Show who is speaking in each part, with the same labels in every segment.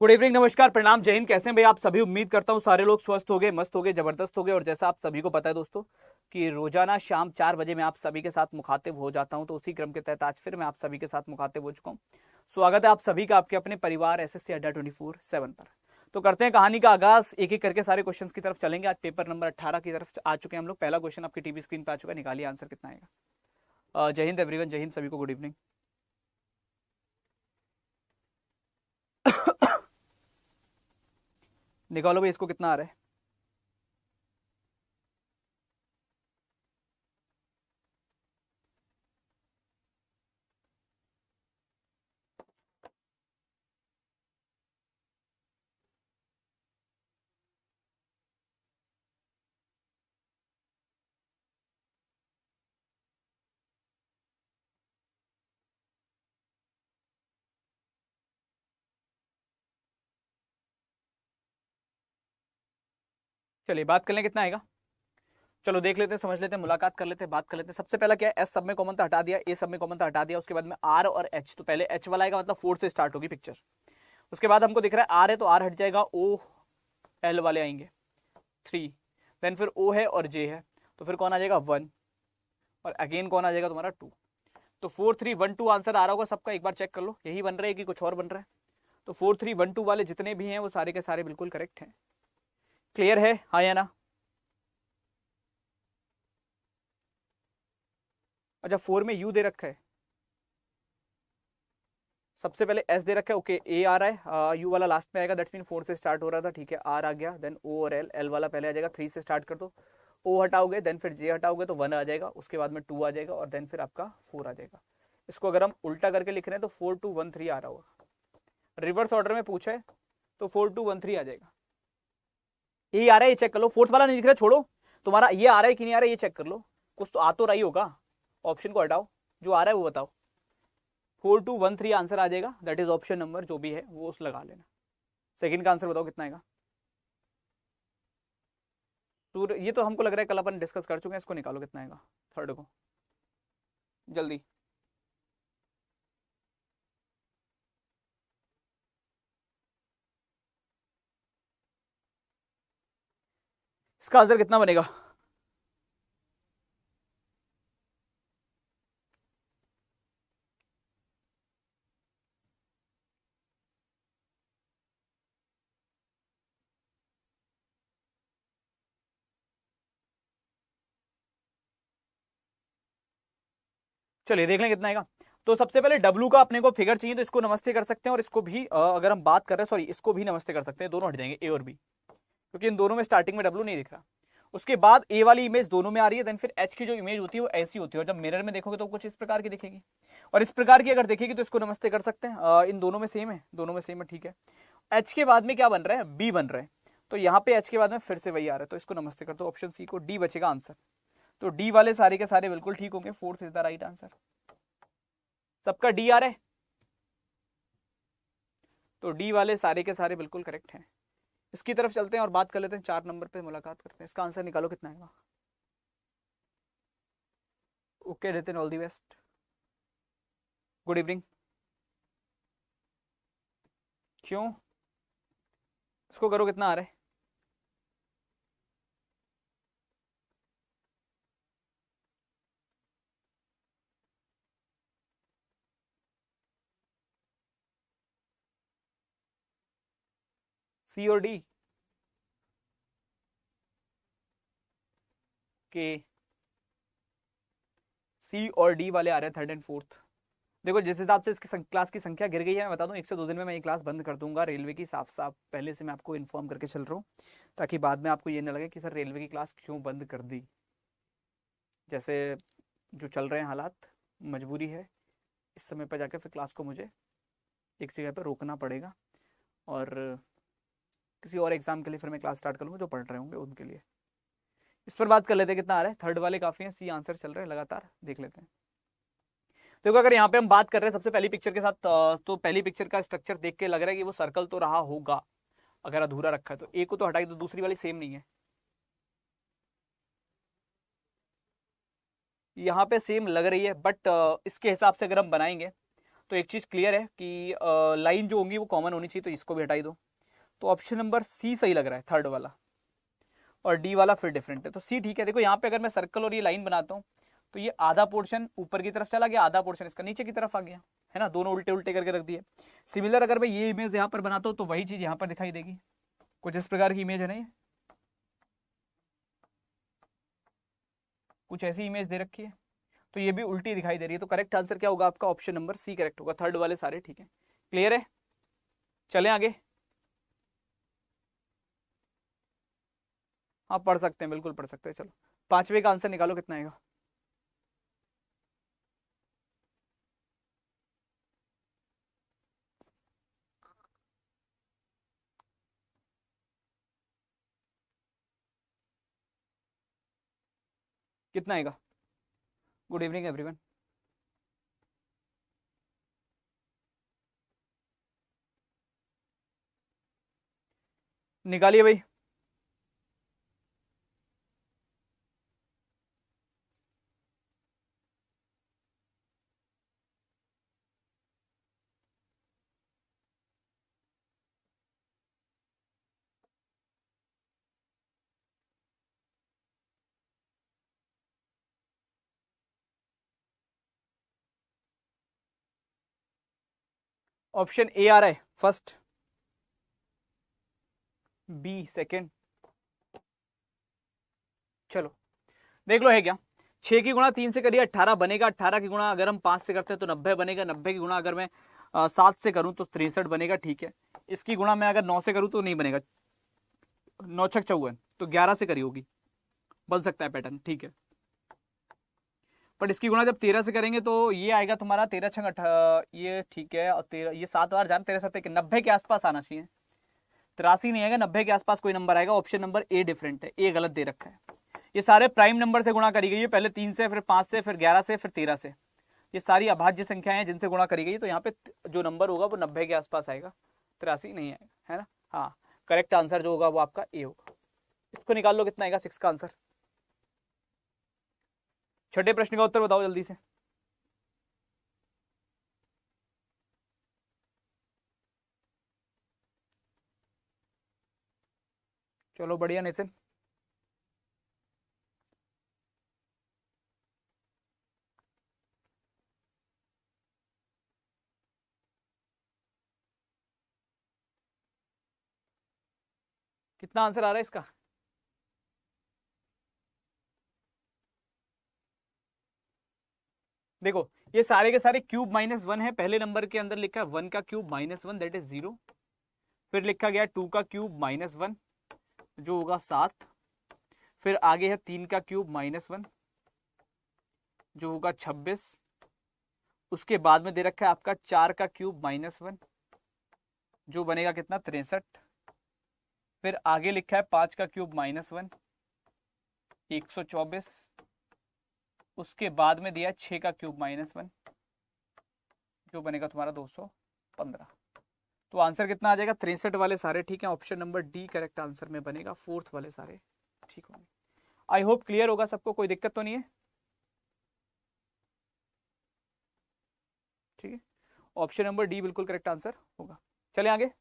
Speaker 1: Good evening, नमस्कार, प्रणाम, जय हिंद। कैसे हैं भाई आप सभी? उम्मीद करता हूँ सारे लोग स्वस्थ हो गए, मस्त हो गए, जबरदस्त हो गए। और जैसा आप सभी को पता है दोस्तों कि रोजाना शाम 4 बजे मैं आप सभी के साथ मुखातिब हो जाता हूं, तो उसी क्रम के तहत आज फिर मैं आप सभी के साथ मुखातिब हो चुका हूं। स्वागत है आप सभी का आपके अपने परिवार एसएससी अड्डा 24/7 पर। तो करते हैं कहानी का आगाज, एक एक करके सारे क्वेश्चंस की तरफ चलेंगे। आज पेपर नंबर 18 की तरफ आ चुके हैं हम लोग। पहला क्वेश्चन आपकी टीवी स्क्रीन पर आ चुका है, निकालिए आंसर कितना आएगा। जय हिंद एवरीवन, जय हिंद सभी को, गुड इवनिंग। निकालो भाई, इसको कितना आ रहा है? चलिए बात कर लें कितना आएगा। चलो देख लेते हैं, समझ लेते हैं, मुलाकात कर लेते हैं, बात कर लेते हैं। सबसे पहला क्या है, एस सब में कॉमन था, हटा दिया। ए सब में कॉमन था, हटा दिया। उसके बाद में आर और एच, तो पहले एच वाला आएगा, मतलब 4 से स्टार्ट होगी पिक्चर। उसके बाद हमको दिख रहा है आर है, तो आर हट जाएगा। ओ एल वाले आएंगे 3, देन फिर ओ है और जे है, तो फिर कौन आ जाएगा 1, और अगेन कौन आ जाएगा तुम्हारा 2। तो 4 3 1 2 आंसर आ रहा होगा सबका, एक बार चेक कर लो, यही बन रहा है कि कुछ और बन रहा है। तो 4 3 1 2 वाले जितने भी हैं वो सारे के सारे बिल्कुल करेक्ट हैं। क्लियर है, हाँ या ना? अच्छा, 4 में यू दे रखा है, सबसे पहले एस दे रखा है, ओके। ए आ रहा है, यू वाला लास्ट में आएगा, दैट्स मीन 4 से स्टार्ट हो रहा था, ठीक है। आर आ गया, देन ओ और एल, एल वाला पहले आ जाएगा, 3 से स्टार्ट कर दो। ओ हटाओगे, देन फिर जे हटाओगे तो 1 आ जाएगा, उसके बाद में 2 आ जाएगा, और देन फिर आपका 4 आ जाएगा। इसको अगर हम उल्टा करके लिख रहे हैं तो 4 2 1 3 आ रहा होगा। रिवर्स ऑर्डर में पूछा है तो 4 2 1 3 आ जाएगा। ये आ रहा है, ये चेक कर लो। फोर्थ वाला नहीं दिख रहा, छोड़ो। तुम्हारा ये आ रहा है कि नहीं आ रहा है, ये चेक कर लो। कुछ तो आ तो रही होगा, ऑप्शन को हटाओ, जो आ रहा है वो बताओ। 4 2 1 3 आंसर आ जाएगा, दैट इज ऑप्शन नंबर जो भी है वो उस लगा लेना। सेकंड का आंसर बताओ कितना आएगा। सूर्य, ये तो हमको लग रहा है कल अपन डिस्कस कर चुके हैं, इसको निकालो कितना आएगा थर्ड को, जल्दी। इसका आंसर कितना बनेगा? चलिए देख लें कितना आएगा। तो सबसे पहले डब्लू का अपने को फिगर चाहिए, तो इसको नमस्ते कर सकते हैं, और इसको भी अगर हम बात कर रहे हैं, सॉरी, इसको भी नमस्ते कर सकते हैं। दोनों हट जाएंगे, ए और बी, क्योंकि इन दोनों में स्टार्टिंग में डब्लू नहीं दिख रहा। उसके बाद ए वाली इमेज दोनों में आ रही है, देन फिर एच की जो इमेज होती है वो ऐसी होती है, और जब मिरर में देखोगे तो कुछ इस प्रकार की दिखेगी, और इस प्रकार की अगर देखेगी तो इसको नमस्ते कर सकते हैं। इन दोनों में सेम है, दोनों में सेम है, ठीक है। एच के बाद में क्या बन रहा है, बी बन रहा है, तो यहाँ पे एच के बाद में फिर से वही आ रहा है, तो इसको नमस्ते कर दो। ऑप्शन सी को, डी बचेगा आंसर। तो डी वाले सारे के सारे बिल्कुल ठीक होंगे, fourth is the right answer. सबका डी आ रहा है, तो डी वाले सारे के सारे बिल्कुल करेक्ट हैं। इसकी तरफ चलते हैं और बात कर लेते हैं, 4 नंबर पे मुलाकात करते हैं। इसका आंसर निकालो कितना आएगा। Okay Nitin, all the best, good evening. क्यों? इसको करो कितना आ रहा है। सी और डी के, सी और डी वाले आ रहे हैं थर्ड एंड फोर्थ। देखो जिस हिसाब से इसकी क्लास की संख्या गिर गई है, मैं बता दूं 1 से 2 दिन में मैं ये क्लास बंद कर दूंगा रेलवे की, साफ साफ पहले से मैं आपको इन्फॉर्म करके चल रहा हूँ, ताकि बाद में आपको ये ना लगे कि सर रेलवे की क्लास क्यों बंद कर दी। जैसे जो चल रहे हैं हालात, मजबूरी है, इस समय पर जाकर फिर क्लास को मुझे एक जगह पर रोकना पड़ेगा, और किसी और एग्जाम के लिए फिर मैं क्लास स्टार्ट करूँगा जो पढ़ रहे होंगे उनके लिए। इस पर बात कर लेते हैं कितना आ रहा है। थर्ड वाले काफी हैं, सी आंसर चल रहे हैं लगातार, देख लेते हैं। देखो अगर यहाँ पे हम बात कर रहे हैं सबसे पहली पिक्चर के साथ, तो पहली पिक्चर का स्ट्रक्चर देख के लग रहा है कि वो सर्कल तो रहा होगा, अगर अधूरा रखा है तो। एक को तो हटाई, तो दूसरी वाली सेम नहीं है, यहाँ पे सेम लग रही है, बट इसके हिसाब से अगर हम बनाएंगे तो एक चीज क्लियर है कि लाइन जो होंगी वो कॉमन होनी चाहिए, तो इसको भी हटाई दो। तो ऑप्शन नंबर सी सही लग रहा है, थर्ड वाला, और डी वाला फिर डिफरेंट है, तो सी ठीक है। देखो यहाँ पे अगर मैं सर्कल और ये लाइन बनाता हूँ तो ये आधा पोर्शन ऊपर की तरफ चला गया, आधा पोर्शन इसका नीचे की तरफ आ गया, है ना, दोनों उल्टे उल्टे करके रख दिए। सिमिलर अगर मैं ये इमेज यहाँ पर बनाता हूँ तो वही चीज यहाँ पर दिखाई देगी, कुछ इस प्रकार की इमेज है ना, ये कुछ ऐसी इमेज दे रखी है, तो ये भी उल्टी दिखाई दे रही है। तो करेक्ट आंसर क्या होगा आपका, ऑप्शन नंबर सी करेक्ट होगा, थर्ड वाले सारे ठीक है। क्लियर है, चलें आगे। हाँ पढ़ सकते हैं, बिल्कुल पढ़ सकते हैं। चलो पांचवे का आंसर निकालो, कितना आएगा। कितना आएगा। Good evening everyone. निकालिए भाई। ऑप्शन ए आ रहा है फर्स्ट, बी सेकंड, चलो देख लो है क्या। 6 की गुणा 3 से करिए 18 बनेगा, 18 की गुणा अगर हम 5 से करते हैं तो 90 बनेगा, 90 की गुणा अगर मैं 7 से करूं तो 63 बनेगा, ठीक है। इसकी गुणा मैं अगर 9 से करूं तो नहीं बनेगा, 9 छक 54, तो 11 से करी होगी, बन सकता है पैटर्न, ठीक है। बट इसकी गुणा जब 13 से करेंगे तो ये आएगा तुम्हारा 13 छंग 18, ये ठीक है, और 13 ये 7 बार जान 13 7 90 के आसपास आना चाहिए, 83 नहीं आएगा, 90 के आसपास कोई नंबर आएगा। ऑप्शन नंबर ए डिफरेंट है, ए गलत दे रखा है। ये सारे प्राइम नंबर से गुणा करी गई है, पहले 3 से, फिर 5 से, फिर 11 से, फिर 13 से। ये सारी अभाज्य संख्याएं हैं जिनसे गुणा करी गई, तो यहाँ पे जो नंबर होगा वो 90 के आसपास आएगा, 83 नहीं आएगा, है ना। हाँ करेक्ट आंसर जो होगा वो आपका ए होगा। इसको निकाल लो, कितना आएगा 6 का आंसर। छठे प्रश्न का उत्तर बताओ जल्दी से। चलो बढ़िया नितिन। कितना आंसर आ रहा है इसका। देखो ये सारे के सारे क्यूब -1 है, पहले नंबर के अंदर लिखा है 1 का क्यूब -1 दैट इज 0, फिर लिखा गया 2 का क्यूब -1 जो होगा 7, फिर आगे है 3 का क्यूब -1 जो होगा 26, उसके बाद में दे रखा है आपका 4 का क्यूब -1 जो बनेगा कितना 63, फिर आगे लिखा है 5 का क्यूब -1 124, उसके बाद में दिया 6 का क्यूब -1 जो बनेगा तुम्हारा 215। तो आंसर कितना आ जाएगा 63 वाले सारे ठीक है, option number D correct answer में बनेगा, फोर्थ वाले सारे ठीक होंगे। आई होप क्लियर होगा सबको, कोई दिक्कत तो नहीं है, ठीक है। ऑप्शन नंबर डी बिल्कुल करेक्ट आंसर होगा। चले आगे।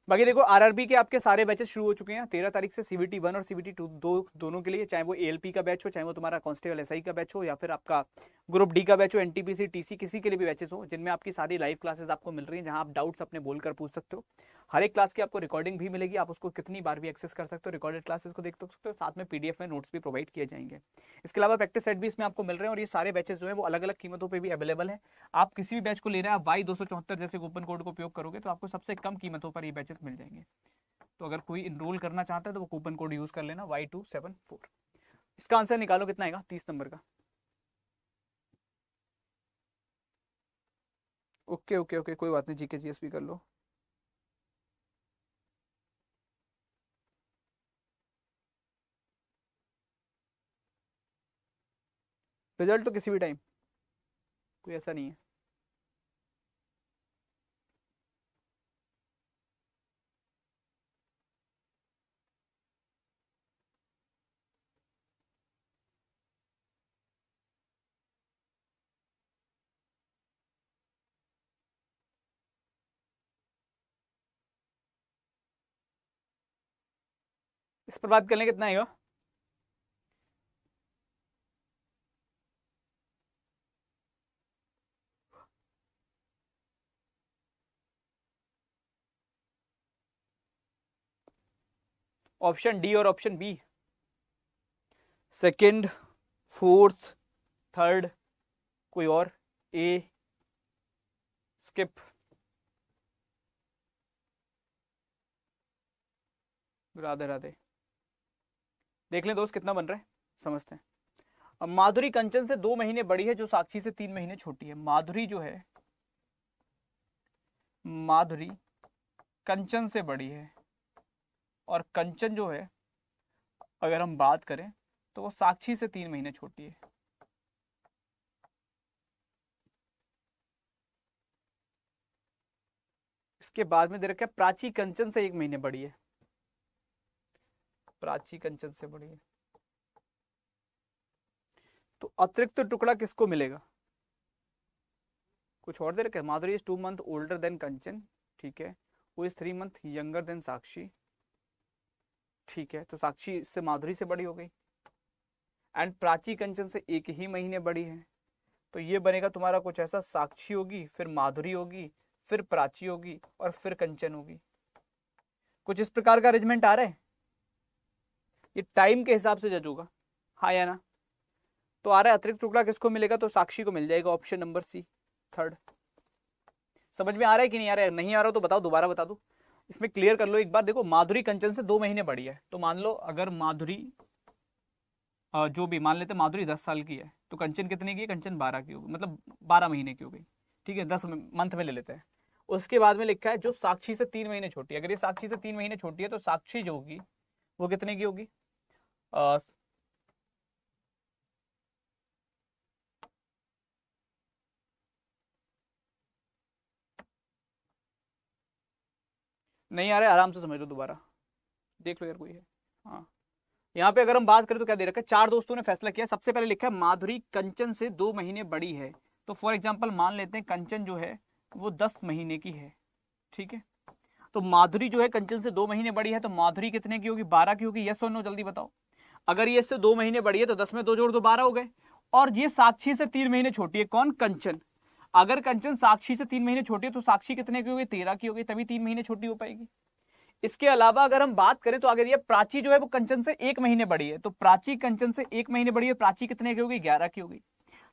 Speaker 1: बाकी देखो आरआरबी के आपके सारे बैचेस शुरू हो चुके हैं 13 तारीख से, सीबीटी 1 और सीबीटी 2 दोनों के लिए, चाहे वो एएलपी का बैच हो, चाहे वो तुम्हारा कांस्टेबल एसआई का बैच हो, या फिर आपका ग्रुप डी का बैच हो, एनटीपीसी टीसी किसी के लिए भी बैचेस हो, जिनमें आपकी सारी लाइव क्लासेस आपको मिल रही हैं, जहां आप डाउट्स अपने बोलकर पूछ सकते हो। हर एक क्लास की आपको रिकॉर्डिंग भी मिलेगी, आप उसको कितनी बार भी एक्सेस कर सकते हो, रिकॉर्डेड क्लासेस को देख सकते हो, साथ में पीडीएफ में नोट्स भी प्रोवाइड किए जाएंगे। इसके अलावा प्रैक्टिस सेट भी इसमें आपको मिल रहे हैं, और ये सारे बैचेस जो है वो अलग अलग कीमतों पर भी अवेलेबल है। आप किसी भी बैच को ले रहे हैं, आप Y274 जैसे कूपन कोड को उपयोग करोगे तो आपको सबसे कम कीमतों पर ये बैचेस मिल जाएंगे। तो अगर कोई इनरोल करना चाहता है तो वो कूपन कोड यूज कर लेना Y274। इसका आंसर निकालो, कितना आएगा 30 नंबर का। ओके ओके ओके, कोई बात नहीं, जीके जीएस भी कर लो। रिजल्ट तो किसी भी टाइम, कोई ऐसा नहीं है। इस पर बात करने कितना आएगा? ऑप्शन डी और option B, second, fourth, third, कोई और? A, skip, Radhe Radhe. देख लें दोस्त कितना बन रहा है, समझते हैं। अब माधुरी कंचन से 2 महीने बड़ी है, जो साक्षी से 3 महीने छोटी है। माधुरी जो है, माधुरी कंचन से बड़ी है, और कंचन जो है अगर हम बात करें तो वो साक्षी से 3 महीने छोटी है। इसके बाद में दे रखा है प्राची कंचन से 1 महीने बड़ी है, प्राची कंचन से बड़ी है। तो अतिरिक्त टुकड़ा किसको मिलेगा? कुछ और दे रखा है, माधुरी इज 2 मंथ ओल्डर देन कंचन, ठीक है, वो इज 3 मंथ यंगर देन साक्षी, ठीक है, तो साक्षी से माधुरी से बड़ी हो गई। एंड प्राची कंचन से 1 ही महीने बड़ी है, तो ये बनेगा तुम्हारा कुछ ऐसा, साक्षी होगी, फिर माधुरी होगी, फिर प्राची होगी, और फिर कंचन होगी। कुछ इस प्रकार का अरेंजमेंट आ रहा है। ये टाइम के हिसाब से जज होगा, हाँ या ना? तो आ रहा है अतिरिक्त टुकड़ा किसको मिलेगा? तो साक्षी को मिल जाएगा, ऑप्शन नंबर सी, थर्ड। समझ में आ रहा है कि नहीं आ रहा है? नहीं आ रहा हो तो बताओ, दोबारा बता दो। इसमें क्लियर कर लो एक बार। देखो, माधुरी कंचन से 2 महीने बड़ी है, तो मान लो अगर माधुरी जो भी मान लेते, माधुरी 10 साल की है, तो कंचन कितने की है? कंचन 12 की होगी, मतलब 12 महीने की हो गई, ठीक है, 10 मंथ में ले लेते हैं। उसके बाद में लिखा है जो साक्षी से 3 महीने छोटी है। अगर ये साक्षी से 3 महीने छोटी है तो साक्षी जो होगी वो कितने की होगी? नहीं आ रहा है, आराम से समझ लो, दोबारा देख लो यार, कोई है? हाँ, यहाँ पे अगर हम बात करें तो क्या दे रखा है? 4 दोस्तों ने फैसला किया। सबसे पहले लिखा है माधुरी कंचन से 2 महीने बड़ी है, तो फॉर एग्जाम्पल मान लेते हैं कंचन जो है वो 10 महीने की है, ठीक है। तो माधुरी जो है कंचन से 2 महीने बड़ी है, तो माधुरी कितने की होगी? 12 की होगी। यस और नो, जल्दी बताओ। अगर ये इससे 2 महीने बड़ी है तो 10 में 2 जोड़ दो, 12 हो गए। और ये साक्षी से 3 महीने छोटी है, कौन? कंचन। अगर कंचन साक्षी से 3 महीने छोटी है तो साक्षी कितने की होगी? 13 की होगी, तभी 3 महीने छोटी हो पाएगी। इसके अलावा अगर हम बात करें तो आगे दिया प्राची जो है वो कंचन से 1 महीने बड़ी है, तो प्राची कंचन से 1 महीने बड़ी है, प्राची कितने की होगी? 11 की होगी।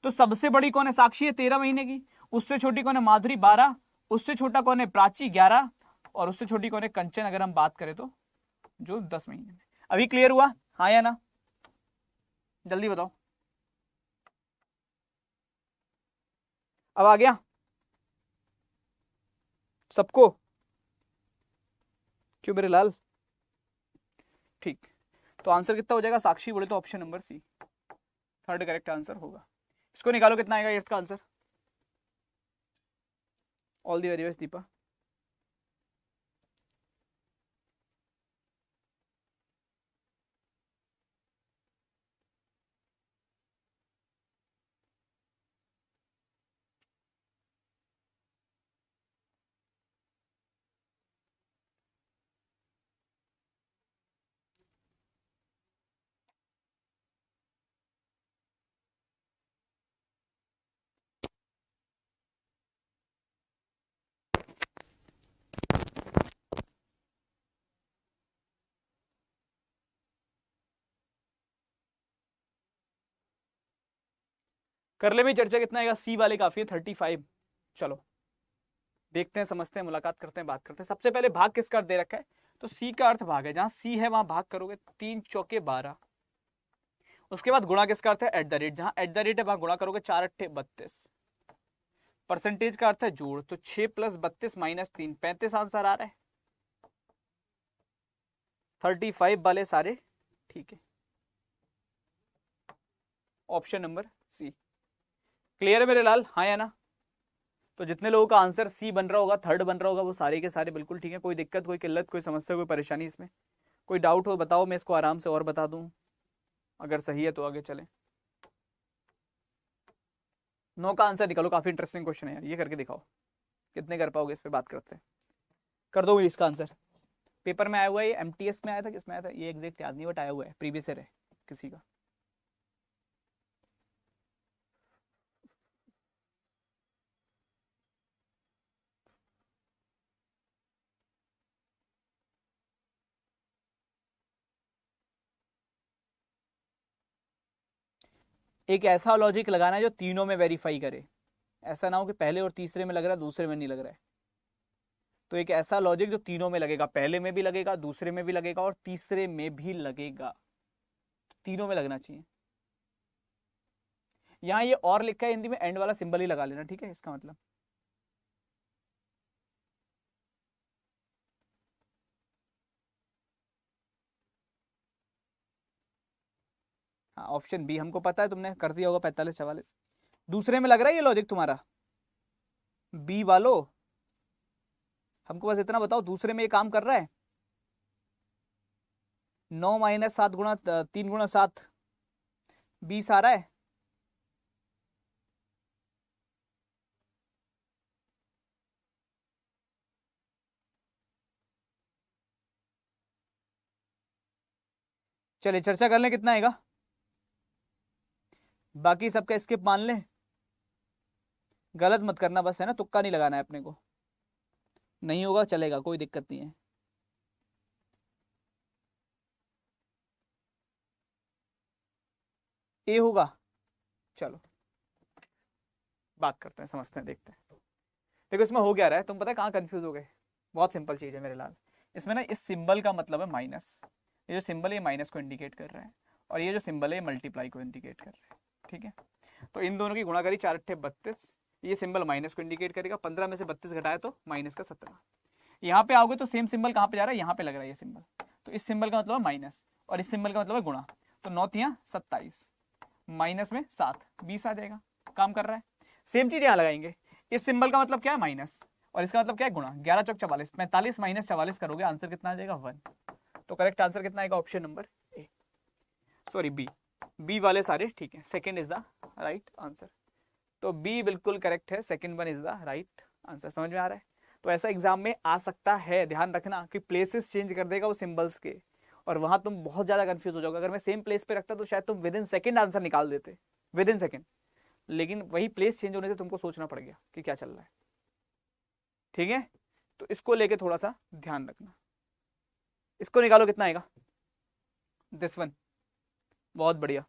Speaker 1: तो सबसे बड़ी कौन है? साक्षी है, 13 महीने की। उससे छोटी कौन है? माधुरी, 12। उससे छोटा कौन है? प्राची, 11। और उससे छोटी कौन है? कंचन, अगर हम बात करें तो जो 10 महीने में। अभी क्लियर हुआ, हाँ या ना? जल्दी बताओ। अब आ गया सबको? क्यों मेरे लाल? ठीक, तो आंसर कितना हो जाएगा? साक्षी बोले तो option number C, third correct answer होगा। इसको निकालो, कितना आएगा 8th का answer? All the very best Deepa. कर ले, में चर्चा कितना आएगा? सी वाले काफी है, 35। चलो देखते हैं, समझते हैं, मुलाकात करते हैं, बात करते हैं। सबसे पहले भाग किसका अर्थ दे रखा है? तो सी का अर्थ भाग है, जहां सी है वहां भाग करोगे, 3 चौके 12। उसके बाद गुणा किसका अर्थ है? एट द रेट, जहां एट द रेट है वहां गुणा करोगे, 4 अट्ठे 32। परसेंटेज का अर्थ है जोड़, तो 6 + 32 - 3, 35 आंसर आ रहा है। 35 वाले सारे ठीक है, ऑप्शन नंबर सी। क्लियर है मेरे लाल, हाँ या ना? तो जितने लोगों का आंसर सी बन रहा होगा, थर्ड बन रहा होगा, वो सारे के सारे बिल्कुल ठीक है। कोई दिक्कत, कोई किल्लत, कोई समस्या, कोई परेशानी इसमें? कोई डाउट हो बताओ, मैं इसको आराम से और बता दूं। अगर सही है तो आगे चलें। 9 का आंसर निकालो, काफी इंटरेस्टिंग क्वेश्चन है यार, ये करके दिखाओ। कितने कर पाओगे, इस पे बात करते हैं। कर दो इसका आंसर, पेपर में आया हुआ है, ये एमटीएस में आया था, किसमें आया था ये एग्जैक्ट याद नहीं, बट आया हुआ है, प्रीवियस ईयर है किसी का। एक ऐसा लॉजिक लगाना है जो तीनों में वेरीफाई करे, ऐसा ना हो कि पहले और तीसरे में लग रहा है, दूसरे में नहीं लग रहा है। तो एक ऐसा लॉजिक जो तीनों में लगेगा, पहले में भी लगेगा, दूसरे में भी लगेगा और तीसरे में भी लगेगा, तीनों में लगना चाहिए। यहाँ ये और लिखा है हिंदी में, एंड वाला सिंबल ही लगा लेना, ठीक है, इसका मतलब। हाँ, ऑप्शन बी हमको पता है, तुमने कर दिया होगा 45-44। दूसरे में लग रहा है ये लॉजिक तुम्हारा, बी वालो, हमको बस इतना बताओ दूसरे में ये काम कर रहा है। 9 - 7 गुणा 3 गुणा 7 20 आ रहा है। चलिए चर्चा कर लें कितना आएगा, बाकी सबका स्किप मान लें, गलत मत करना बस, है ना, तुक्का नहीं लगाना है अपने को, नहीं होगा चलेगा, कोई दिक्कत नहीं है। ए होगा, चलो बात करते हैं, समझते हैं, देखते हैं। देखो इसमें हो क्या रहा है, तुम पता है कहाँ कंफ्यूज हो गए, बहुत सिंपल चीज है मेरे लाल। इसमें ना इस सिंबल का मतलब है माइनस, ये जो सिंबल है ये माइनस को इंडिकेट कर रहा है, और ये जो सिंबल है मल्टीप्लाई को इंडिकेट कर रहा है, ठीक है। तो इन दोनों की गुणा करी, 4 × 32, ये सिंबल माइनस को इंडिकेट करेगा, 15 में से 32 घटाया तो माइनस का 17। यहाँ पे आओगे तो सेम सिंबल कहाँ पे जा रहा है, यहाँ पे लग रहा है ये सिंबल, तो इस सिंबल का मतलब है माइनस, और इस सिंबल का मतलब है गुणा, तो 9 × 27, माइनस में 7, 20 आ जाएगा, काम कर रहा है। सेम चीज यहाँ लगाएंगे, इस सिंबल का मतलब क्या है माइनस, और इसका मतलब क्या है गुणा, 11 × 44, 45 - 44 करोगे, आंसर कितना आ जाएगा 1। तो करेक्ट आंसर कितना आएगा, option number A, sorry B, B वाले सारे ठीक है, second is the right answer. तो बी बिल्कुल करेक्ट है, second one is the right answer. समझ में आ रहा है। तो ऐसा एग्जाम में आ सकता है, ध्यान रखना कि प्लेसेस चेंज कर देगा वो सिंबल्स के, और वहां तुम बहुत ज्यादा कंफ्यूज हो जाओगे। अगर मैं सेम प्लेस पे रखता तो शायद तुम विद इन सेकंड आंसर निकाल देते, विद इन सेकंड, लेकिन वही प्लेस चेंज होने से तुमको सोचना पड़ गया कि क्या चल रहा है, ठीक है। तो इसको लेके थोड़ा सा ध्यान रखना। इसको निकालो कितना आएगा, दिस वन, बहुत बढ़िया,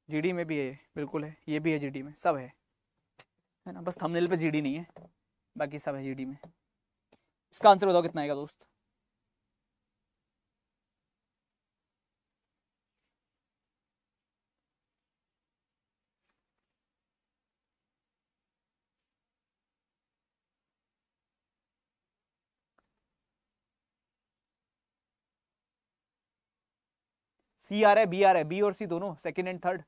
Speaker 1: जीडी में भी है, बिल्कुल है, ये भी है जीडी में, सब है ना, बस थंबनेल पे जीडी नहीं है, बाकी सब है जीडी में। इसका आंसर बताओ कितना आएगा दोस्त। सी आ रहा है, बी आ रहा है, बी और सी दोनों, सेकंड एंड थर्ड।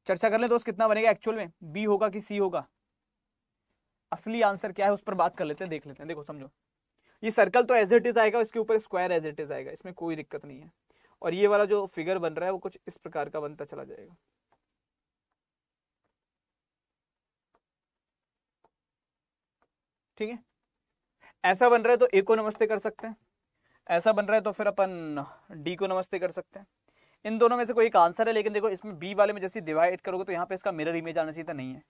Speaker 1: चर्चा कर ले दोस्त, कितना बनेगा एक्चुअल में, बी होगा कि सी होगा, असली आंसर क्या है उस पर बात कर लेते हैं, देख लेते हैं। देखो समझो, ये सर्कल तो एज इट इज आएगा, इसके ऊपर स्क्वायर एज इट इज आएगा, इसमें कोई दिक्कत नहीं है, और ये वाला जो फिगर बन रहा है वो कुछ इस प्रकार का बनता चला जाएगा, ठीक है। ऐसा बन रहा है तो ए को नमस्ते कर सकते हैं, ऐसा बन रहा है तो फिर अपन डी को नमस्ते कर सकते हैं। इन दोनों में से कोई एक आंसर है, लेकिन देखो इसमें बी वाले में जैसे डिवाइड करोगे तो यहाँ पे इसका मिरर इमेज आना चाहिए था, नहीं है,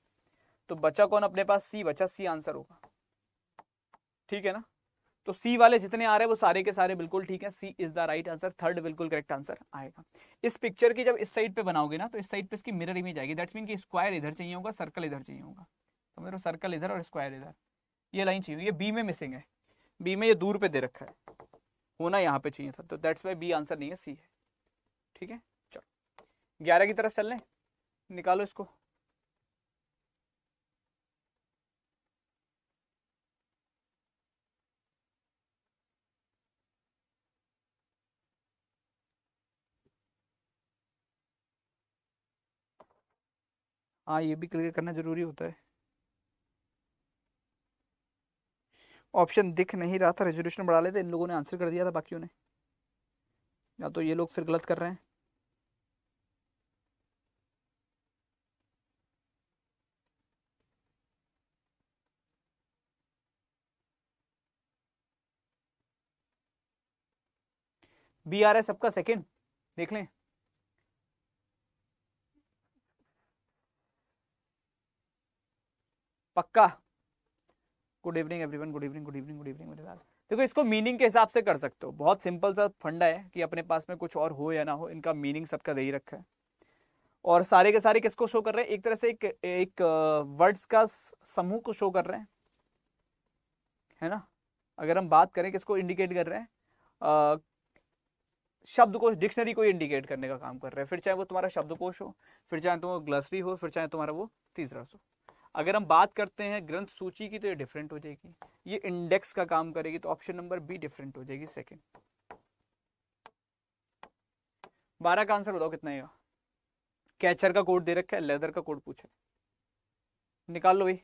Speaker 1: तो बचा कौन अपने पास, सी बचा, सी आंसर होगा, ठीक है ना। तो सी वाले जितने आ रहे हैं वो सारे के सारे बिल्कुल ठीक है, C is the right answer, third बिल्कुल करेक्ट आंसर आएगा। इस पिक्चर की जब इस साइड पे बनाओगे ना, तो इस साइड पे इसकी मिरर इमेज आएगी, दैट्स मीन कि स्क्वायर इधर चाहिए होगा, सर्कल इधर चाहिए होगा, समझ रहे हो, सर्कल इधर और स्क्वायर इधर, ये लाइन चाहिए, ये बी में मिसिंग है, बी में ये दूर पे दे रखा है, होना यहाँ पे चाहिए था, तो दैट्स वाई बी आंसर नहीं है, सी है, ठीक है। चलो 11 की तरफ चल लें, निकालो इसको। हाँ ये भी क्लियर करना जरूरी होता है, ऑप्शन दिख नहीं रहा था, रेजोल्यूशन बढ़ा लेते, इन लोगों ने आंसर कर दिया था बाकियों ने, या तो ये लोग फिर गलत कर रहे हैं। बी आ रहा है सबका सेकंड, देख लें। पक्का? Good evening everyone, good evening good evening good evening मेरे साथ। देखो इसको मीनिंग के हिसाब से कर सकते हो, बहुत सिंपल सा फंडा है कि अपने पास में कुछ और हो या ना हो, इनका मीनिंग सबका दे ही रखा है। और सारे के सारे किसको शो कर रहे हैं? एक तरह से एक वर्ड्स का समूह को शो कर रहे हैं, है ना। अगर हम बात करें किसको इंडिकेट कर रहे हैं, शब्दकोश, डिक्शनरी को इंडिकेट करने का काम कर रहे हैं। फिर चाहे वो तुम्हारा शब्दकोश हो, फिर चाहे तो ग्लॉसरी हो, फिर चाहे तुम्हारा वो तीसरा हो। अगर हम बात करते हैं ग्रंथ सूची की तो ये डिफरेंट हो जाएगी, ये इंडेक्स का काम करेगी, तो ऑप्शन नंबर बी डिफरेंट हो जाएगी, सेकंड। 12 का आंसर बताओ कितना आएगा? कैचर का कोड दे रखा है, लेदर का कोड पूछा है, निकाल लो भाई।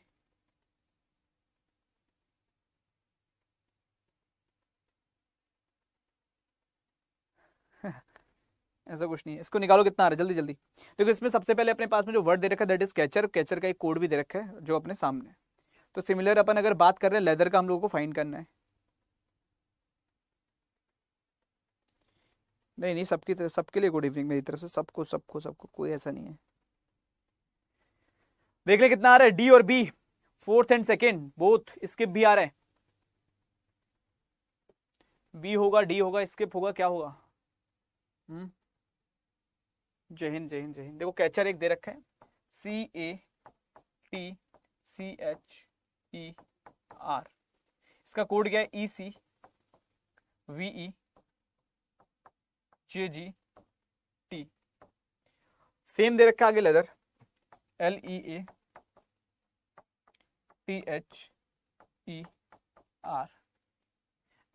Speaker 1: ऐसा कुछ नहीं है, इसको निकालो कितना आ रहा है जल्दी जल्दी। देखो इसमें सबसे पहले अपने पास में जो वर्ड दे रखा है दैट इज कैचर, कैचर का एक कोड भी दे रखा है जो अपने सामने है। तो सिमिलर अपन अगर बात कर रहे हैं लेदर का, हम लोगों को फाइंड करना है। नहीं नहीं, सबकी तरफ, सबके लिए गुड इवनिंग मेरी तरफ से, सबको सबको सबको, कोई ऐसा नहीं है। देख ले कितना आ रहा है, डी और B, fourth and second both skip भी आ रहा है। बी होगा, डी होगा, स्किप होगा, क्या होगा? जय हिंद जय हिंद जय हिंद। देखो कैचर एक दे रखा है, CATCHER, इसका कोड क्या है? ECVEJGT। सेम दे रखा है आगे लेदर, LEATHER।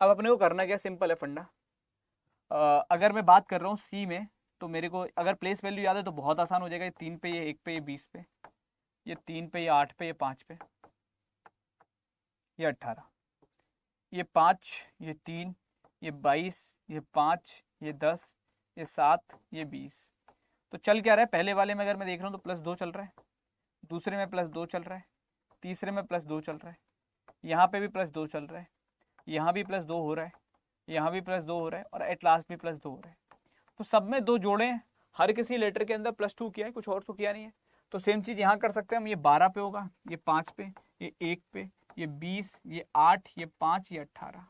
Speaker 1: अब अपने को करना क्या, सिंपल है फंडा। अगर मैं बात कर रहा हूँ सी में, तो मेरे को अगर प्लेस वैल्यू याद है तो बहुत आसान हो जाएगा। ये 3 पे, ये 1 पे, ये 20 पे, ये 3 पे, ये 8 पे, ये 5 पे, ये 18, ये 5, ये 3, ये 22, ये 5, ये 10, ये 7, ये 20। तो चल क्या रहा है, पहले वाले में अगर मैं देख रहा हूँ तो +2 चल रहा है, दूसरे में +2 चल रहा है, तीसरे में +2 चल रहा है, यहाँ पे भी +2 चल रहा है, यहाँ भी +2 हो रहा है, यहाँ भी +2 हो रहा है, और एट लास्ट भी +2 हो रहा है। तो सब में 2 जोड़े हैं, हर किसी लेटर के अंदर +2 किया है, कुछ और तो किया नहीं है। तो सेम चीज यहाँ कर सकते हैं हम, ये 12 पे होगा, ये 5 पे, ये 1 पे, ये 20, ये 8, ये 5, ये 18।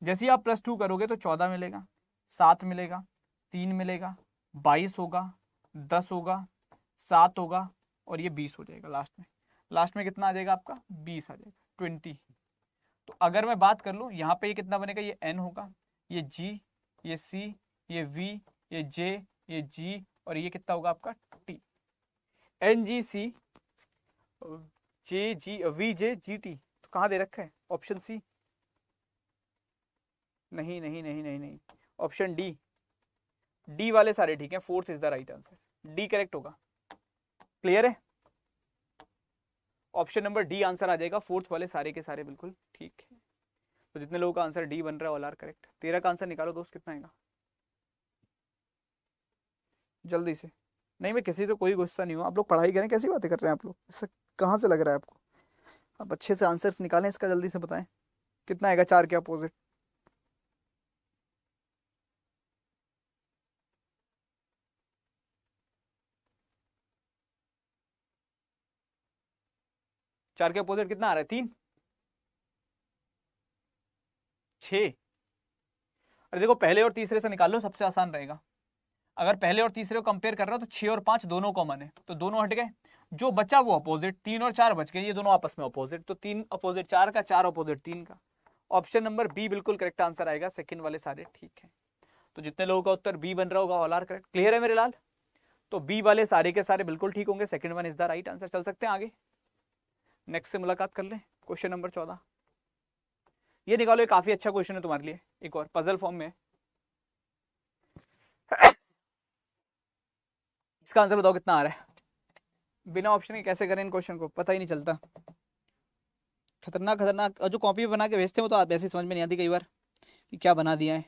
Speaker 1: जैसे ही आप +2 करोगे तो 14 मिलेगा, 7 मिलेगा, 3 मिलेगा, 22 होगा, 10 होगा, 7 होगा, और ये 20 हो जाएगा लास्ट में। लास्ट में कितना आ जाएगा आपका? 20 आ जाएगा, 20। तो अगर मैं बात कर लूँ यहाँ पे ये कितना बनेगा, ये N होगा, ये G, ये C, ये V, ये J, ये G, और ये कितना होगा आपका T। NGC JG VJ GT। तो कहाँ दे रखा है? Option C? नहीं नहीं नहीं नहीं नहीं, ऑप्शन डी। डी वाले सारे ठीक है, fourth is the right answer, D correct होगा। क्लियर है? ऑप्शन नंबर डी आंसर आ जाएगा, फोर्थ वाले सारे के सारे बिल्कुल ठीक है। तो जितने लोगों का आंसर डी बन रहा है ऑल आर करेक्ट। 13 का आंसर निकालो दोस्त, कितना आएगा जल्दी से। नहीं मैं किसी तो कोई गुस्सा नहीं हूँ, आप लोग पढ़ाई करें, कैसी बातें कर रहे हैं आप लोग, इससे कहाँ से लग रहा है आपको? आप अच्छे से आंसर्स निकालें इसका, जल्दी से बताएं कितना आएगा 4 के अपोजिट। चार के अपोजिट कितना आ रहा है? 3, 6। अरे देखो पहले और तीसरे से निकाल लो, सबसे आसान रहेगा। अगर पहले और तीसरे को कंपेयर कर रहा हो तो 6 और 5 दोनों कॉमन है, तो दोनों हट गए, जो बचा वो अपोजिट, 3 और 4 बच गए, ये दोनों आपस में अपोजिट, तो 3 अपोजिट 4 का, 4 अपोजिट 3 का। ऑप्शन नंबर बी बिल्कुल करेक्ट आंसर आएगा, सेकंड वाले सारे ठीक है। तो जितने लोगों का उत्तर बी बन रहा होगा ऑल आर करेक्ट। क्लियर है मेरे लाल? तो बी वाले सारे के सारे बिल्कुल ठीक होंगे, second one is the right answer. चल सकते हैं आगे, नेक्स्ट से मुलाकात कर लें। क्वेश्चन नंबर 14 ये निकालो, ये काफी अच्छा क्वेश्चन है तुम्हारे लिए, एक और पजल फॉर्म में। इसका आंसर बताओ कितना आ रहा है? बिना ऑप्शन के कैसे करें इन क्वेश्चन को, पता ही नहीं चलता। खतरनाक खतरनाक, और जो कॉपी बना के भेजते हो तो आप ऐसे समझ में नहीं आती कई बार कि क्या बना दिया है।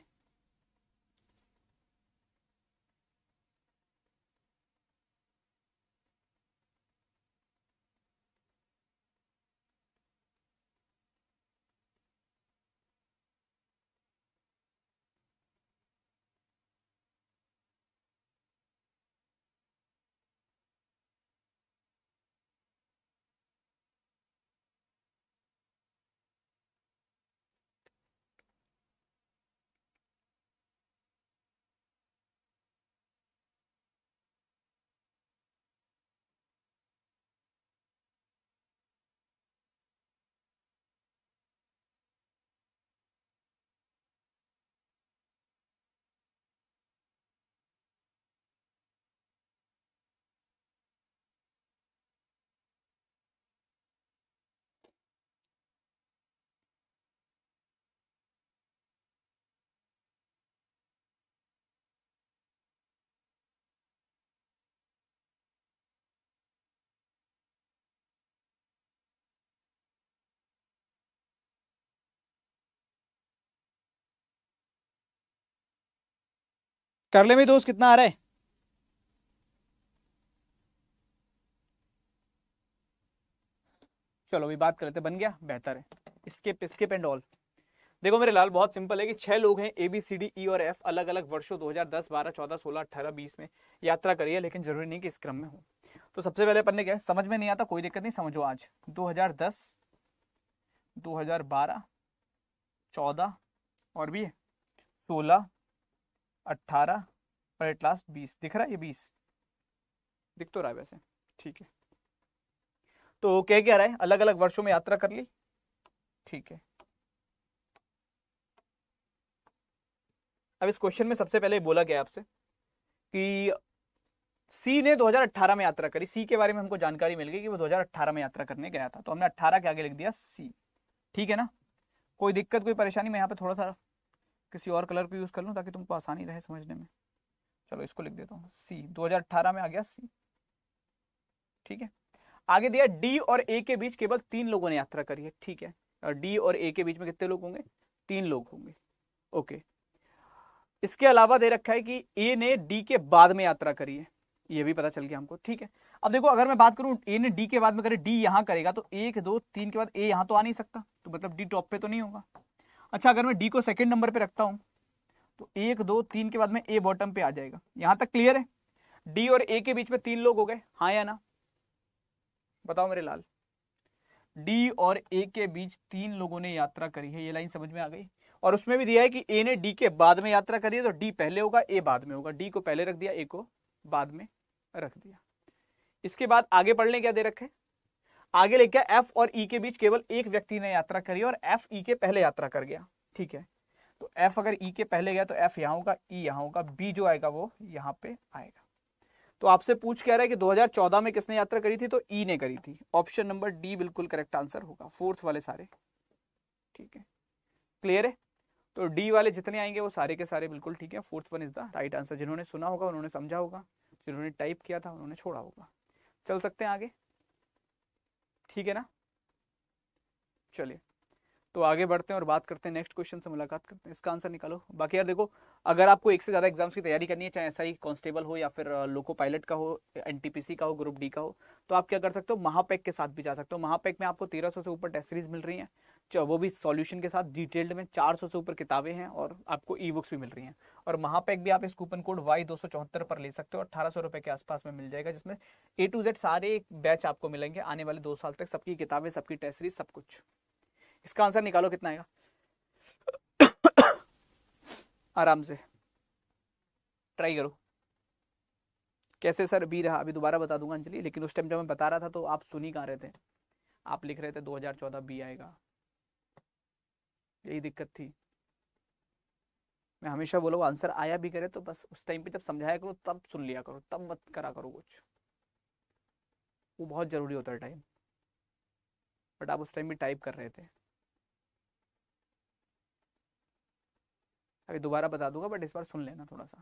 Speaker 1: कर ले मेरे दोस्त, कितना आ रहा है? चलो अभी बात कर लेते, बन गया, बेहतर है। Skip and all. देखो मेरे लाल, बहुत सिंपल है कि 6 लोग हैं, A B C D E और एफ, अलग अलग वर्षों 2010, 12, 14, 16, 18, 20 में यात्रा करी है, लेकिन जरूरी नहीं कि इस क्रम में हो। तो सबसे पहले पढ़ने क्या है, समझ में नहीं आता कोई दिक्कत नहीं, समझो। आज 2010, 2012, 14 और भी 16, 18 और एट लास्ट 20। दिख रहा है ये 20? दिख तो रहा है वैसे, ठीक है। तो क्या रहा है, अलग अलग वर्षों में यात्रा कर ली, ठीक है। अब इस क्वेश्चन में सबसे पहले बोला गया आपसे कि सी ने 2018 में यात्रा करी। सी के बारे में हमको जानकारी मिल गई कि वो 2018 में यात्रा करने गया था, तो हमने 18 के आगे लिख दिया सी, ठीक है ना। कोई दिक्कत, कोई परेशानी? मैं यहाँ पे थोड़ा सा किसी और कलर को यूज कर लूँ ताकि तुमको आसानी रहे समझने में। चलो इसको लिख देता हूँ सी, 2018 में आ गया सी, ठीक है। आगे दिया डी और ए के बीच केवल 3 लोगों ने यात्रा करी है, ठीक है। और डी और ए के बीच में कितने लोग होंगे? 3 लोग होंगे, ओके। इसके अलावा दे रखा है कि ए ने डी के बाद में यात्रा करी है, ये भी पता चल गया हमको, ठीक है। अब देखो अगर मैं बात करूं ए ने डी के बाद में करे, डी यहां करेगा तो 1 2 3 के बाद ए यहां तो आ नहीं सकता, तो मतलब डी टॉप पे तो नहीं होगा। अच्छा, अगर मैं डी को सेकंड नंबर पे रखता हूं तो 1 2 3 के बाद में ए बॉटम पे आ जाएगा। यहां तक क्लियर है? डी और ए के बीच में 3 लोग हो गए, हाँ या ना? बताओ मेरे लाल। डी और ए के बीच 3 लोगों ने यात्रा करी है, ये लाइन समझ में आ गई। और उसमें भी दिया है कि ए ने डी के बाद में यात्रा करी है, तो डी पहले होगा, ए बाद में होगा। डी को पहले रख दिया, ए को बाद में रख दिया। इसके बाद आगे पढ़ने क्या दे रखे, आगे लिखा है एफ और ई के बीच केवल एक व्यक्ति ने यात्रा करी और एफ ई के पहले यात्रा कर गया, ठीक है। तो एफ अगर ई के पहले गया तो एफ यहां होगा, ई यहां होगा, बी जो आएगा वो यहां पे आएगा। तो आपसे पूछ कह रहा है कि 2014 में किसने यात्रा करी थी, तो ई ने करी थी। ऑप्शन नंबर डी बिल्कुल करेक्ट आंसर होगा, फोर्थ वाले सारे, ठीक है। क्लियर है? तो डी वाले जितने आएंगे वो सारे के सारे बिल्कुल ठीक है, fourth one is the right answer. जिन्होंने सुना होगा उन्होंने समझा होगा, जिन्होंने टाइप किया था उन्होंने छोड़ा होगा। चल सकते हैं आगे, ठीक है ना। चलिए तो आगे बढ़ते हैं और बात करते हैं, नेक्स्ट क्वेश्चन से मुलाकात करते हैं, इसका आंसर निकालो। बाकी यार देखो, अगर आपको एक से ज़्यादा एग्जाम्स की तैयारी करनी है, चाहे एसआई कांस्टेबल हो या फिर लोको पायलट का हो, एनटीपीसी का हो, ग्रुप डी का हो, तो आप क्या कर सकते हो, महापैक के साथ भी जा सकते हो। महापैक में आपको 1300 से ऊपर टेस्ट सीरीज मिल रही हैं, वो भी सॉल्यूशन के साथ डिटेल्ड में। 400 से ऊपर किताबें हैं और आपको ई बुक्स भी मिल रही हैं। और महापैक भी आप इस कूपन कोड Y274 पर ले सकते हो, 1800 रुपये के आसपास में मिल जाएगा, जिसमें A to Z सारे बैच आपको मिलेंगे आने वाले 2 साल तक, सबकी किताबें, सबकी टेस्ट सीरीज, सब कुछ। इसका आंसर निकालो कितना आएगा आराम से ट्राई करो। कैसे सर बी रहा, अभी दोबारा बता दूंगा अंजलि, लेकिन उस टाइम जब मैं बता रहा था तो आप सुन ही कहाँ रहे थे, आप लिख रहे थे 2014 बी आएगा, यही दिक्कत थी। मैं हमेशा बोलो आंसर आया भी करे तो बस उस टाइम पे जब समझाया करो तब सुन लिया करो, तब मत करा करो कुछ, वो बहुत जरूरी होता है टाइम। बट आप उस टाइम भी टाइप कर रहे थे। अभी दोबारा बता दूंगा बट इस बार सुन लेना थोड़ा सा।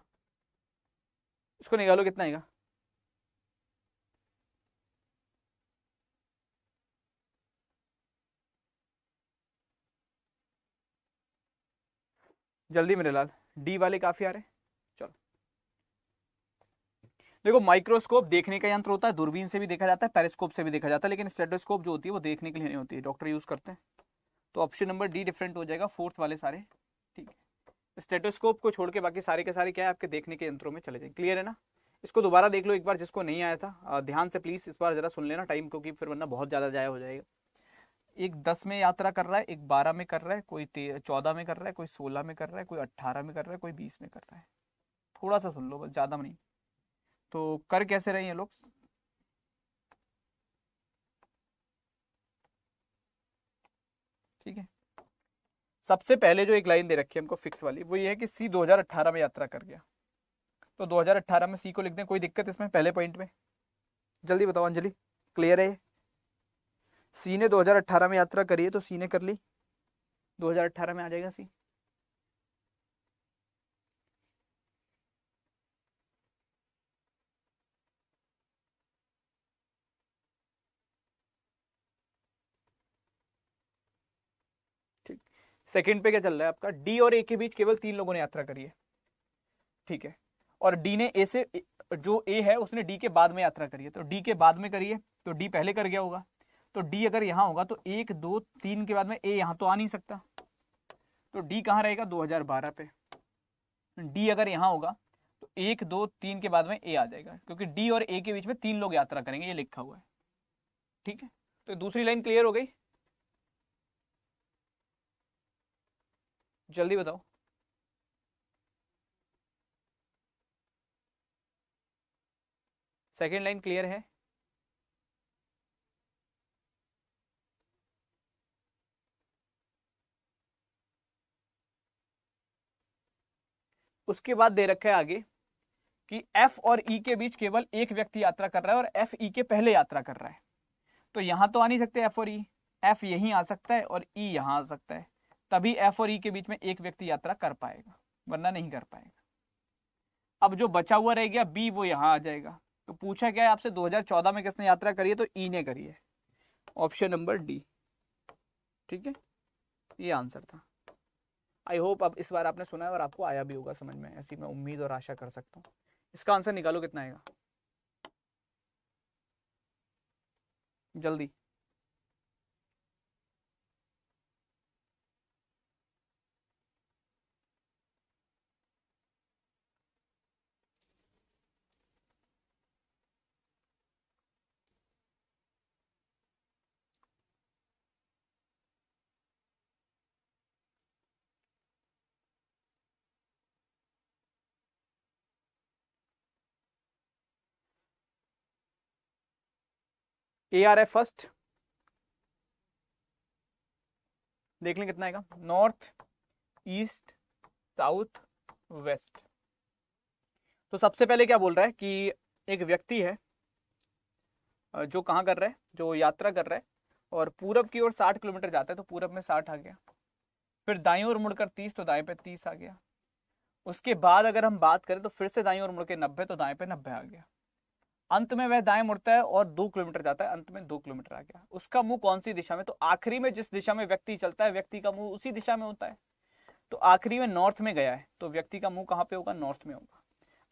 Speaker 1: इसको निकालो कितना आएगा, जल्दी मेरे लाल। डी वाले काफी आ रहे, चलो। देखो माइक्रोस्कोप देखने का यंत्र होता है, दूरबीन से भी देखा जाता है, पेरिस्कोप से भी देखा जाता है, लेकिन स्टेथोस्कोप जो होती है वो देखने के लिए नहीं होती है, डॉक्टर यूज करते हैं। तो ऑप्शन नंबर डी डिफरेंट हो जाएगा, फोर्थ वाले सारे, ठीक है। स्टेथोस्कोप को छोड़ के बाकी सारे के सारे क्या है आपके देखने के यंत्रों में चले जाएंगे। क्लियर है ना? इसको दोबारा देख लो एक बार, जिसको नहीं आया था ध्यान से प्लीज इस बार जरा सुन लेना टाइम, क्योंकि फिर वरना बहुत ज्यादा जाया हो जाएगा। एक 10 में यात्रा कर रहा है, एक 12 में कर रहा है, कोई 14 में कर रहा है, कोई 16 में कर रहा है, कोई 18 में कर रहा है, कोई 20 में कर रहा है। थोड़ा सा सुन लो बस, ज्यादा नहीं। तो कर कैसे रहे ये लोग, ठीक है। सबसे पहले जो एक लाइन दे रखी है हमको फिक्स वाली, वो ये है कि सी 2018 में यात्रा कर गया, तो 2018 में सी को लिख दें। कोई दिक्कत इसमें पहले पॉइंट में? जल्दी बताओ अंजलि, क्लियर है? सी ने 2018 में यात्रा करी है तो सी ने कर ली, 2018 में आ जाएगा सी। ठीक, सेकंड पे क्या चल रहा है आपका, डी और ए के बीच केवल 3 लोगों ने यात्रा करी है, ठीक है। और डी ने ए से, जो ए है उसने डी के बाद में यात्रा करी है, तो डी के बाद में करी है तो डी पहले कर गया होगा। तो डी अगर यहाँ होगा तो 1 2 3 के बाद में ए यहाँ तो आ नहीं सकता, तो डी कहाँ रहेगा 2012 पे। डी अगर यहाँ होगा तो 1 2 3 के बाद में ए आ जाएगा, क्योंकि डी और ए के बीच में 3 लोग यात्रा करेंगे, ये लिखा हुआ है। ठीक है, तो दूसरी लाइन क्लियर हो गई, जल्दी बताओ। सेकेंड लाइन क्लियर है? उसके बाद दे रखा है आगे कि एफ और ई के बीच केवल एक व्यक्ति यात्रा कर रहा है और एफ ई के पहले यात्रा कर रहा है, तो यहां तो आ नहीं सकते एफ और ई, एफ यहीं आ सकता है और ई यहां आ सकता है, तभी एफ और ई के बीच में एक व्यक्ति यात्रा कर पाएगा, वरना नहीं कर पाएगा। अब जो बचा हुआ रह गया बी, वो यहां आ जाएगा। तो पूछा क्या है आपसे, 2014 में किसने यात्रा करी है, तो ई ने करी है, ऑप्शन नंबर डी। ठीक है, ये आंसर था। आई होप अब इस बार आपने सुना है और आपको आया भी होगा समझ में, ऐसी मैं उम्मीद और आशा कर सकता हूँ। इसका आंसर निकालो कितना आएगा जल्दी। ए आर एफ फर्स्ट, देख लें कितना आएगा, नॉर्थ ईस्ट साउथ वेस्ट। तो सबसे पहले क्या बोल रहा है कि एक व्यक्ति है जो कहाँ कर रहा है, जो यात्रा कर रहा है और पूरब की ओर 60 किलोमीटर जाता है, तो पूरब में 60 आ गया, फिर दाईं ओर मुड़कर 30, तो दाएं पे 30 आ गया। उसके बाद अगर हम बात करें तो फिर से दाईं ओर मुड़ के 90, तो दाएं पे 90 आ गया। अंत में वह दाएं मुड़ता है और 2 किलोमीटर जाता है, अंत में 2 किलोमीटर आ गया। उसका मुंह कौन सी दिशा में, तो आखिरी में जिस दिशा में व्यक्ति चलता है व्यक्ति का मुंह उसी दिशा में होता है, तो आखिरी में नॉर्थ में गया है, तो व्यक्ति का मुंह कहाँ पे होगा, नॉर्थ में होगा।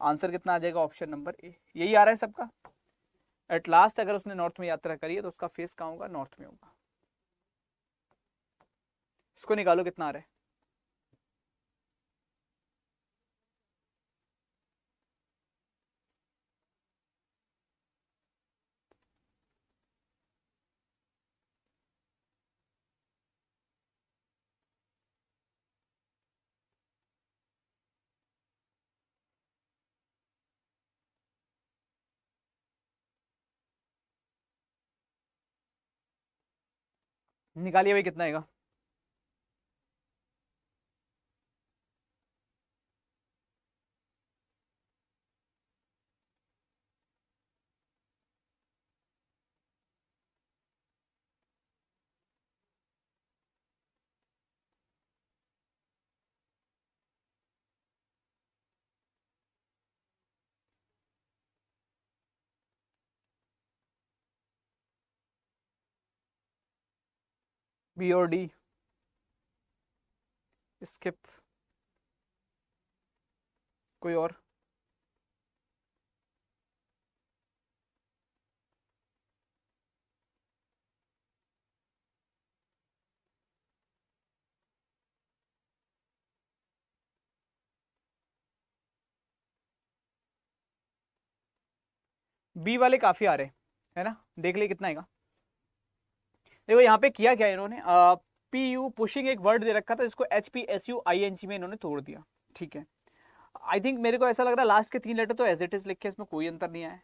Speaker 1: आंसर कितना आ जाएगा, ऑप्शन नंबर ए। यही आ रहा है सबका। एट लास्ट अगर उसने नॉर्थ में यात्रा करी है तो उसका फेस कहाँ होगा, नॉर्थ में होगा। इसको निकालो कितना आ रहा है। निकालिए भाई कितना आएगा। बी और डी स्किप, कोई और। बी वाले काफी आ रहे है ना, देख लिए कितना आएगा। देखो यहाँ पे किया क्या इन्होंने, पी यू पुशिंग एक वर्ड दे रखा था, जिसको H P S U I N G में इन्होंने तोड़ दिया। ठीक है, आई थिंक मेरे को ऐसा लग रहा है लास्ट के 3 लेटर तो एज इट इज लिखे, इसमें कोई अंतर नहीं आया।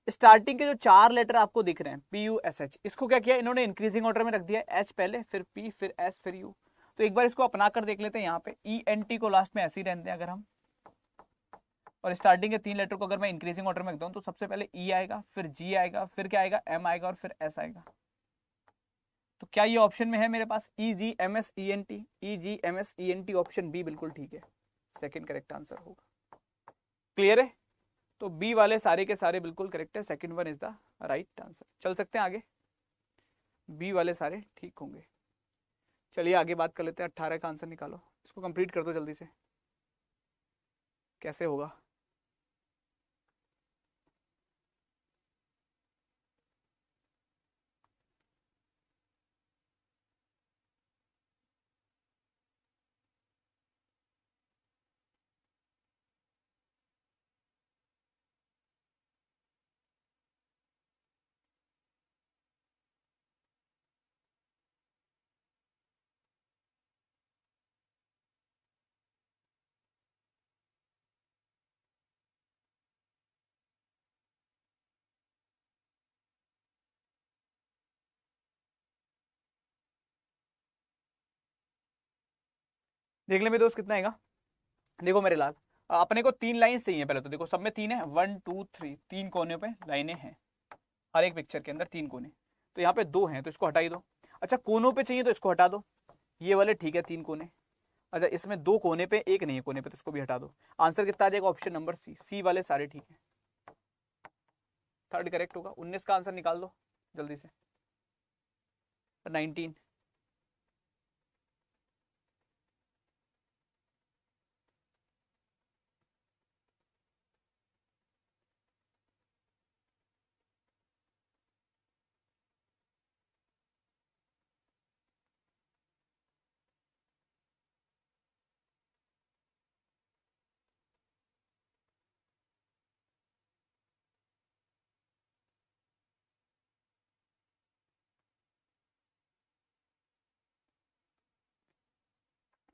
Speaker 1: स्टार्टिंग के जो 4 लेटर आपको दिख रहे हैं पी यू एस एच, इसको क्या किया इन्होंने, इंक्रीजिंग ऑर्डर में रख दिया, एच पहले फिर पी फिर एस फिर यू। तो एक बार इसको अपना कर देख लेते हैं, यहाँ पे ई एन टी को लास्ट में ऐसे ही रहने दें अगर हम, और स्टार्टिंग के 3 लेटर को अगर मैं इंक्रीजिंग ऑर्डर में रखता हूँ तो सबसे पहले ई आएगा, फिर जी आएगा, फिर क्या आएगा, एम आएगा और फिर एस आएगा। तो क्या ये ऑप्शन में है मेरे पास E G M S E N T, E G M S E N T, option B बिल्कुल ठीक है, सेकंड करेक्ट आंसर होगा। क्लियर है, तो बी वाले सारे के सारे बिल्कुल करेक्ट है, second one is the right answer. चल सकते हैं आगे, बी वाले सारे ठीक होंगे। चलिए आगे बात कर लेते हैं, 18 का आंसर निकालो, इसको कंप्लीट कर दो जल्दी से, कैसे होगा। देख ले मेरे दोस्त कितना आएगा। देखो मेरे लाल, अपने को 3 लाइन चाहिए पहले तो। देखो सब में 3 है, 1 2 3, 3 कोने पे लाइनें हैं हर एक पिक्चर के अंदर, 3 कोने। तो यहाँ पे 2 हैं तो इसको हटा ही दो। अच्छा कोनों पे चाहिए तो इसको हटा दो, ये वाले ठीक है 3 कोने। अच्छा इसमें 2 कोने पे, 1 नहीं है कोने पे, तो इसको भी हटा दो। आंसर कितना आ जाएगा? ऑप्शन नंबर सी, सी वाले सारे ठीक है। थर्ड करेक्ट होगा। 19 का आंसर निकाल दो जल्दी से। 19।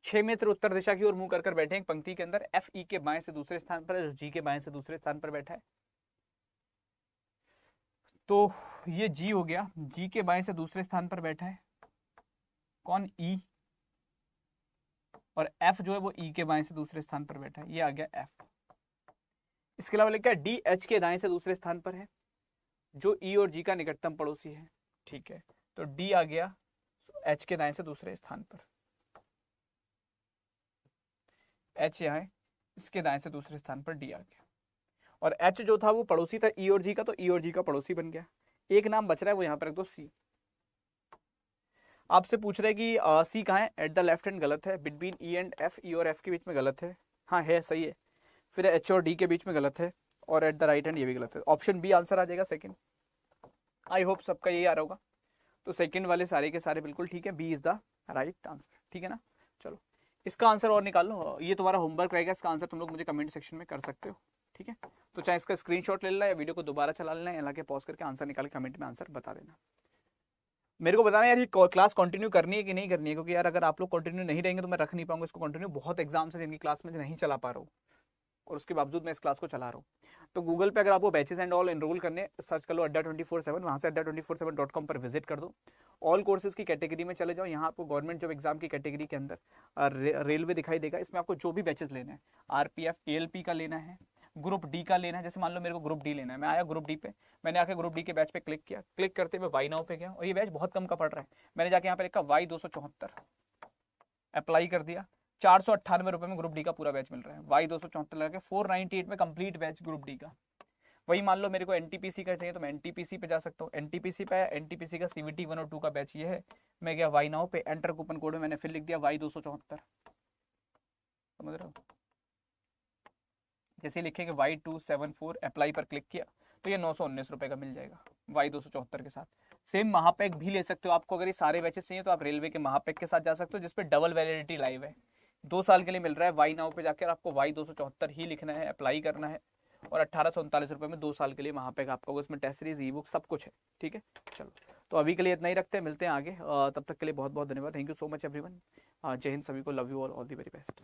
Speaker 1: 6 मित्र उत्तर दिशा की ओर मुंह कर बैठे हैं एक पंक्ति के अंदर। एफ ई के बाएं से दूसरे स्थान पर है, जी के बाएं से दूसरे स्थान पर बैठा है। तो ये जी हो गया, जी के बाएं से दूसरे स्थान पर बैठा है कौन? ई। और एफ जो है वो ई के बाएं से दूसरे स्थान पर बैठा है, ये आ गया एफ। इसके अलावा लिखा है डी एच के दाएं से दूसरे स्थान पर है, जो ई और जी का निकटतम पड़ोसी है। ठीक है, तो डी आ गया एच के दाएं से दूसरे स्थान पर, एच यहाँ है, इसके दाएं से दूसरे स्थान पर डी आ गया। और एच जो था वो पड़ोसी था ई और जी का, तो ई और जी का पड़ोसी बन गया। एक नाम बच रहा है, वो यहाँ पर रख दो सी। आपसे पूछ रहे हैं कि सी कहाँ है? एट द लेफ्ट हैंड गलत है, बिटवीन ई एंड एफ, ई और एफ के बीच में गलत है। हाँ है, सही है। फिर एच और डी के बीच में गलत है, और एट द राइट हैंड ये भी गलत है। ऑप्शन बी आंसर आ जाएगा सेकंड। आई होप सबका यही आ रहा होगा। तो सेकंड वाले सारे के सारे बिल्कुल ठीक है, B is the right answer. ठीक है ना? चलो इसका आंसर और निकाल लो, ये तुम्हारा होमवर्क रहेगा। इसका आंसर तुम लोग मुझे कमेंट सेक्शन में कर सकते हो। ठीक है, तो चाहे इसका स्क्रीनशॉट ले लेना या वीडियो को दोबारा चला लेना, या लाके पॉज करके आंसर निकाल के कमेंट में आंसर बता देना। मेरे को बताना यार ये क्लास कंटिन्यू करनी है कि नहीं करनी है, क्योंकि यार अगर आप लोग कंटिन्यू नहीं रहेंगे तो मैं रख नहीं पाऊंगा इसको कंटिन्यू। बहुत एग्जाम्स हैं जिनकी क्लास में नहीं चला पा रहा हूँ, और उसके बावजूद मैं इस क्लास को चला रहा हूँ। तो गूगल पे अगर आपको बैचेस एंड ऑल एनरोल करने, सर्च कर लो अड्डा 24/7, वहाँ से adda247.com पर विजिट कर दो। ऑल कोर्सेज की कैटेगरी में चले जाओ, यहाँ आपको गवर्नमेंट जॉब एग्जाम की कैटेगरी के अंदर रेलवे दिखाई देगा। इसमें आपको जो भी बैचेस लेना है, आरपीएफ एएलपी का लेना है, ग्रुप डी का लेना है। जैसे मान लो मेरे को ग्रुप डी लेना है, मैं आया ग्रुप डी पे, मैंने आके ग्रुप डी के बैच पे क्लिक किया, क्लिक करते हुए वाई नाउ पे गया, और ये बैच बहुत कम का पड़ रहा है। मैंने जाके यहाँ पे लिखा वाई 274, अप्लाई कर दिया। 498 में ग्रुप डी का पूरा बैच मिल रहा है। वाई 274 लगा के 498 में कंप्लीट बैच ग्रुप डी का। वही मान लो मेरे को एनटीपीसी का चाहिए तो मैं एनटीपीसी पे जा सकता हूँ। एनटीपीसी पे आया, एनटीपीसी का सीवीटी 1 और 2 का बैच ये है। मैं गया वाई नाउ पे, एंटर कूपन कोड में मैंने फिर लिख दिया वाई 274, समझ रहे हो? जैसे लिखेंगे वाई 274, अप्लाई पर क्लिक किया तो ये 919 का मिल जाएगा वाई 274 के साथ। सेम महापैक भी ले सकते हो। आपको अगर ये सारे बैचेस चाहिए तो आप रेलवे के महापैक के साथ जा सकते हो, जिसपे डबल वैलिडिटी लाइव है, 2 साल के लिए मिल रहा है। वाई नाउ पे जाकर आपको वाई 274 ही लिखना है, अप्लाई करना है, और 1839 में 2 साल के लिए महापैक आपका होगा। इसमें टेस्ट सीरीज, ई बुक सब कुछ है। ठीक है, चलो तो अभी के लिए इतना ही रखते हैं, मिलते हैं आगे। तब तक के लिए बहुत बहुत धन्यवाद। Thank you so much everyone. जय हिंद सभी को, love you all the very best.